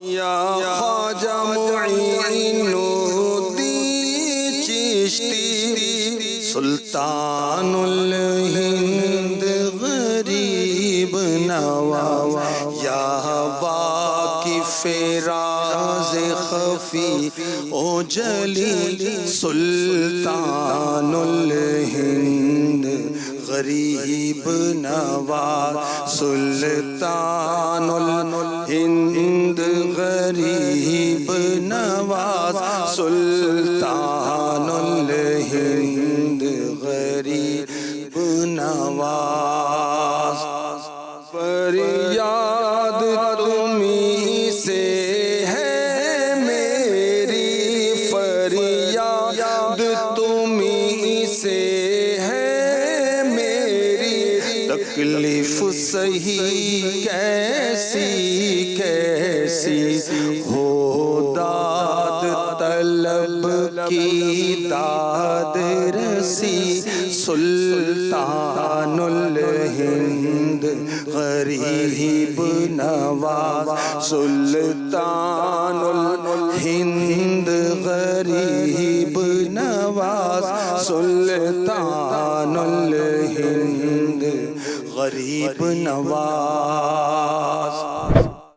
یا خواجہ معین الدین چشتی سلطان الہند غریب نواز یا واقف راز خفی او جلی سلطان الہند غریب نواز سلطان الہند غریب نواز سلطان الہند غریب نواز فریاد تمہیں سے ہے میری فریاد تمہیں سے ہے میری تکلیف سہی کیسی کیسی ہو داد طلب کی داد رسی سلطان الہند غریب نواز سلطان الہند غریب نواز سلطان الہند غریب نواز